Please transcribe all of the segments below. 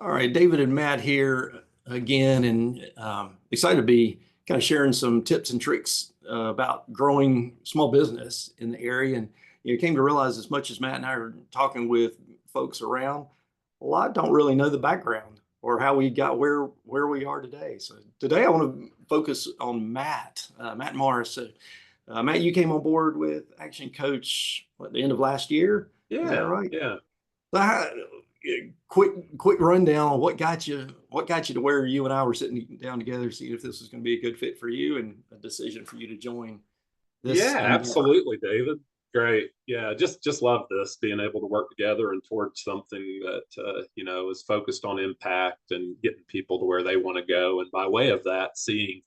All right, David and Matt here again, and excited to be kind of sharing some tips and tricks about growing small business in the area. And came to realize as much as Matt and I are talking with folks around, a lot don't really know the background or how we got where we are today. So today I want to focus on Matt Morris. So, Matt, you came on board with Action Coach at the end of last year. Is that Yeah, right? yeah. So quick rundown on what got you to where you and I were sitting down together, seeing if this was going to be a good fit for you and a decision for you to join this Yeah, endeavor. absolutely, David. Great. Yeah, just love this being able to work together and towards something that is focused on impact and getting people to where they want to go, and by way of that, seeing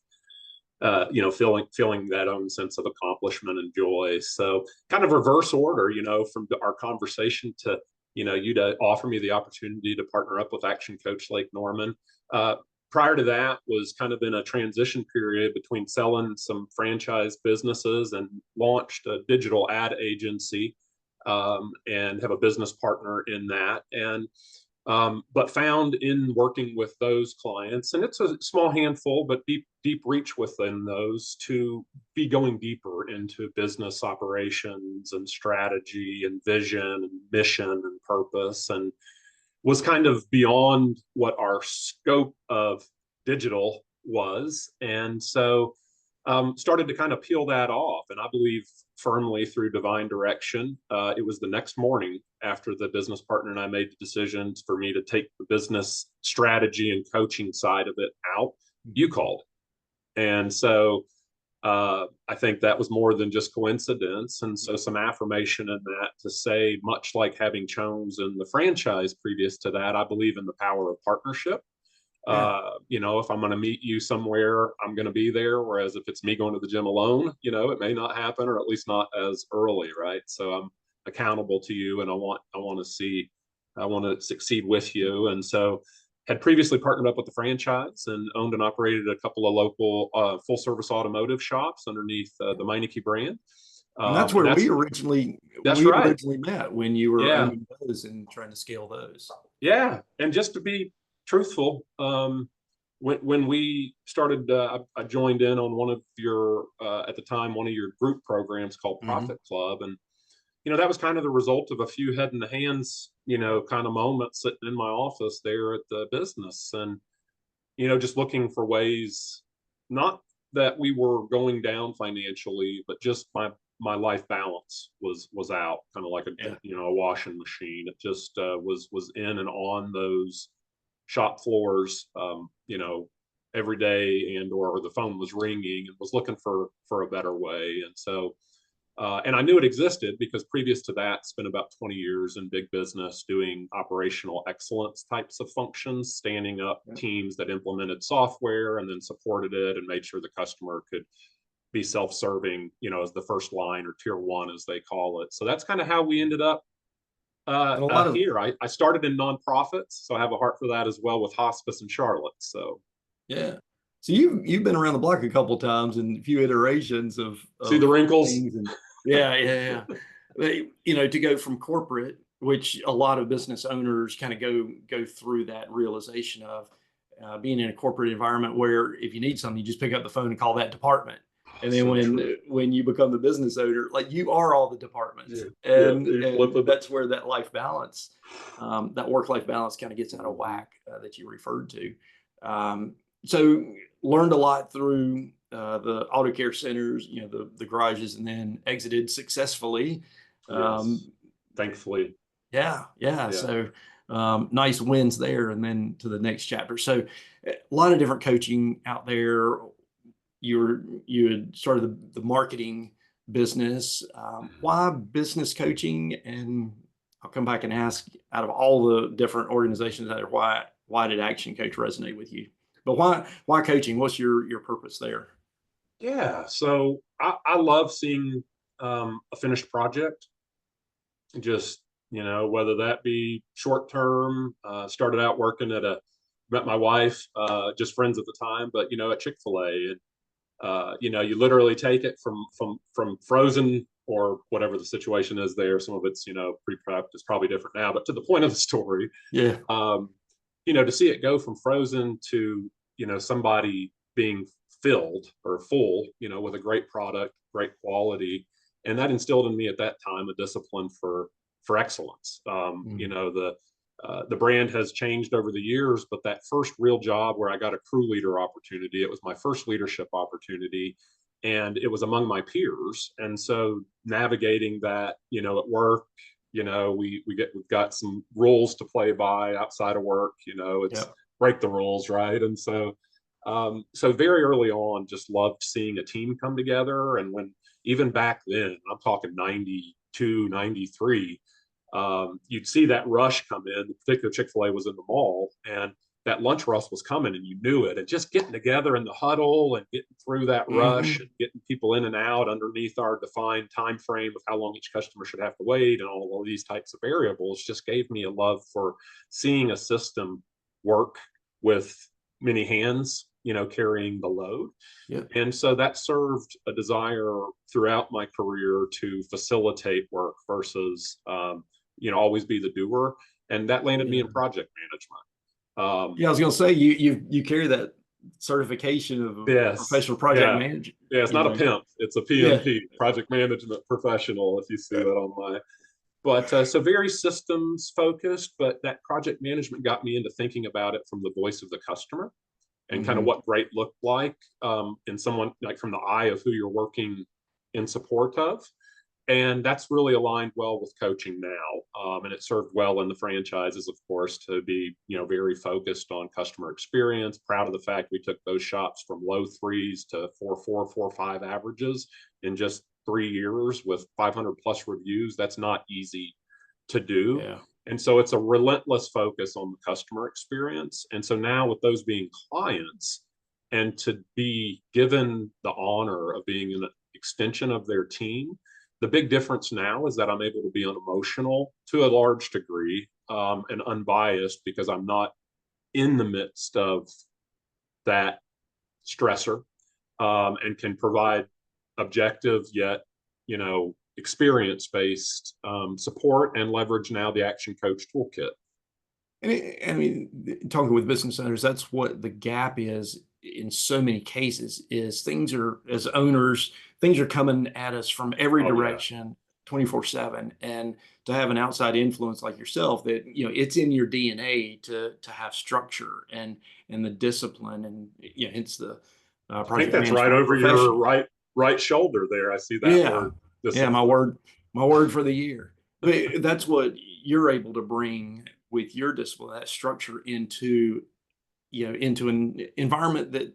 feeling that own sense of accomplishment and joy. So kind of reverse order, from our conversation to you to offer me the opportunity to partner up with Action Coach Lake Norman. Prior to that was kind of in a transition period between selling some franchise businesses and launched a digital ad agency, and have a business partner in that. But found in working with those clients, and it's a small handful, but deep reach within those, to be going deeper into business operations and strategy and vision and mission and purpose, and was kind of beyond what our scope of digital was. And so started to kind of peel that off. And I believe firmly through divine direction, it was the next morning after the business partner and I made the decisions for me to take the business strategy and coaching side of it out. You called. And so I think that was more than just coincidence. And so some affirmation in that to say, much like having chosen the franchise previous to that, I believe in the power of partnership. Yeah. If I'm going to meet you somewhere, I'm going to be there. Whereas if it's me going to the gym alone, it may not happen, or at least not as early, right? So I'm accountable to you, and I want to succeed with you. And so had previously partnered up with the franchise and owned and operated a couple of local full service automotive shops underneath the Meineke brand. And that's And where that's we right. originally met when you were Yeah. owning those and trying to scale those. Yeah. And just to be truthful, when we started, I joined in on one of your, at the time, one of your group programs called Hmm. Profit Club. And, that was kind of the result of a few head in the hands, kind of moments sitting in my office there at the business. And, just looking for ways, not that we were going down financially, but just my life balance was out, kind of like Yeah. a washing machine. It just was in and on those shop floors, every day, and or the phone was ringing, and was looking for a better way. And so and I knew it existed because previous to that, spent about 20 years in big business doing operational excellence types of functions, standing up Yeah. teams that implemented software and then supported it and made sure the customer could be self-serving, as the first line, or tier one, as they call it. So that's kind of how we ended up And a lot of here. I started in nonprofits, so I have a heart for that as well with hospice in Charlotte. So Yeah. So you've been around the block a couple times and a few iterations see the of wrinkles. things, and yeah. To go from corporate, which a lot of business owners kind of go through that realization of being in a corporate environment where if you need something, you just pick up the phone and call that department. And then So true. when you become the business owner, like you are all the departments, Yeah, yeah, and you flip it. that's where that life balance, that work life balance, kind of gets out of Mm-hmm. whack that you referred to. Um, so learned a lot through the auto care centers, the garages, and then exited successfully. Yes, Um, thankfully. yeah. Yeah. So nice wins there, and then to the next chapter. So a lot of different coaching out there. You had started the marketing business. Why business coaching? And I'll come back and ask, out of all the different organizations out there, why did Action Coach resonate with you? But why coaching? What's your purpose there? Yeah. So I love seeing a finished project. Just, whether that be short term, started out working met my wife, just friends at the time, but, at Chick-fil-A. And, you literally take it from frozen or whatever the situation is there. Some of it's, pre-prepped. It's probably different now, but to the point of the story, Yeah. um, to see it go from frozen to, somebody being filled or full, with a great product, great quality. And that instilled in me at that time a discipline for excellence. The brand has changed over the years, but that first real job where I got a crew leader opportunity, it was my first leadership opportunity, and it was among my peers. And so navigating that, at work, we've got some rules to play by outside of work. It's Yep. break the rules, right? And so very early on, just loved seeing a team come together. And when even back then, I'm talking 92, 93, you'd see that rush come in. The particular Chick-fil-A was in the mall, and that lunch rush was coming, and you knew it. And just getting together in the huddle and getting through that rush and getting people in and out underneath our defined time frame of how long each customer should have to wait and all of these types of variables just gave me a love for seeing a system work with many hands, carrying the load. Yep. And so that served a desire throughout my career to facilitate work versus, always be the doer. And that landed me in project management. Yeah, I was going to say you carry that certification of a Yes. professional project Yeah. manager. Yeah, it's not a pimp. It's a PMP, project management professional, if you see that on my. But so very systems focused, but that project management got me into thinking about it from the voice of the customer and kind of what great looked like in someone like from the eye of who you're working in support of. And that's really aligned well with coaching now. And it served well in the franchises, of course, to be, very focused on customer experience. Proud of the fact we took those shops from low threes to 4.4, 4.5 averages in just 3 years with 500 plus reviews. That's not easy to do. Yeah. And so it's a relentless focus on the customer experience. And so now with those being clients and to be given the honor of being an extension of their team, the big difference now is that I'm able to be unemotional to a large degree and unbiased because I'm not in the midst of that stressor and can provide objective yet, experience-based support and leverage now the Action Coach toolkit. And talking with business owners, that's what the gap is in so many cases is things are, as owners, things are coming at us from every direction 24/7. And to have an outside influence like yourself that, it's in your DNA to have structure and the discipline and, hence the I think project that's right management over your professional. right shoulder there. I see that Yeah. word. Yeah, my word for the year. But that's what you're able to bring with your discipline, that structure into an environment that,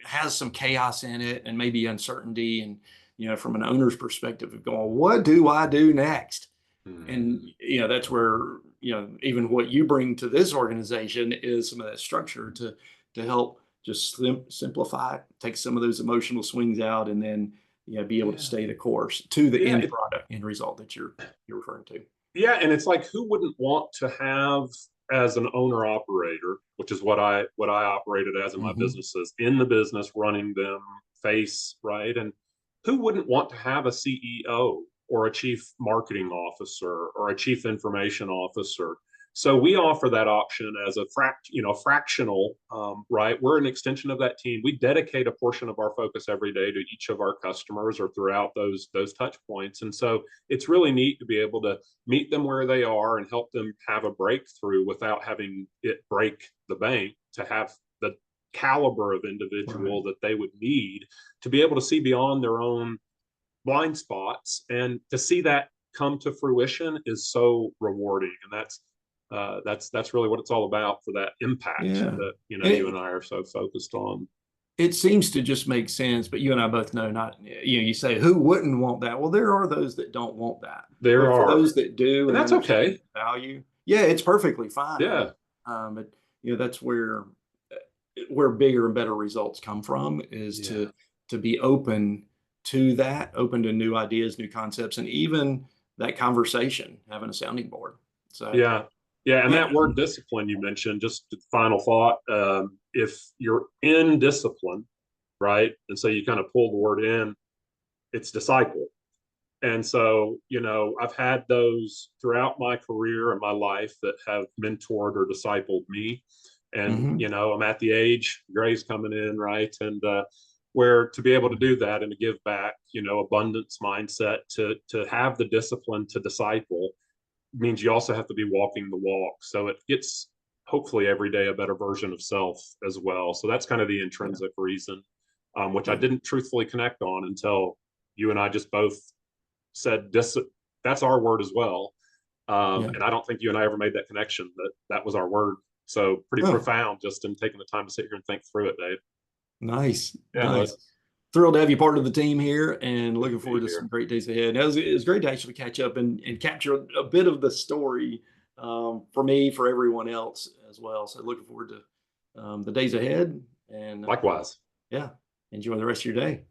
has some chaos in it and maybe uncertainty. And, from an owner's perspective of going, what do I do next? And, that's where, even what you bring to this organization is some of that structure to help just simplify, take some of those emotional swings out, and then, be able to stay the course to the end product, end result that you're referring to. Yeah, and it's like who wouldn't want to have as an owner operator, which is what I operated as in my businesses, in the business, running them, face, right? And who wouldn't want to have a CEO or a chief marketing officer or a chief information officer? So we offer that option as a fractional, right? We're an extension of that team. We dedicate a portion of our focus every day to each of our customers or throughout those touch points. And so it's really neat to be able to meet them where they are and help them have a breakthrough without having it break the bank, to have the caliber of individual that they would need to be able to see beyond their own blind spots, and to see that come to fruition is so rewarding. And that's really what it's all about, for that impact that you and I are so focused on. It seems to just make sense, but you and I both know not, you say who wouldn't want that? Well, there are those that don't want that. There but are. For those that do, and that's okay. Value. Yeah, it's perfectly fine. Yeah. But that's where bigger and better results come from, is to be open to that, open to new ideas, new concepts, and even that conversation, having a sounding board. So yeah, and that word discipline you mentioned, just final thought, if you're in discipline, right, and so you kind of pull the word in, it's disciple. And so, I've had those throughout my career and my life that have mentored or discipled me. And, Hmm. I'm at the age, Gray's coming in, right? And where to be able to do that and to give back, abundance mindset, to have the discipline to disciple means you also have to be walking the walk. So it gets hopefully every day a better version of self as well. So that's kind of the Yeah. intrinsic reason, which I Yeah. didn't truthfully connect on until you and I just both said that's our word as well. Yeah. And I don't think you and I ever made that connection that that was our word. So pretty Oh, profound just in taking the time to sit here and think through it, Dave. nice. Yeah, bud. Nice. Thrilled to have you part of the team here and Good looking to be forward to here. some great days ahead. It was great to actually catch up and capture a bit of the story for me, for everyone else as well. So looking forward to the days ahead and Likewise. yeah, enjoy the rest of your day.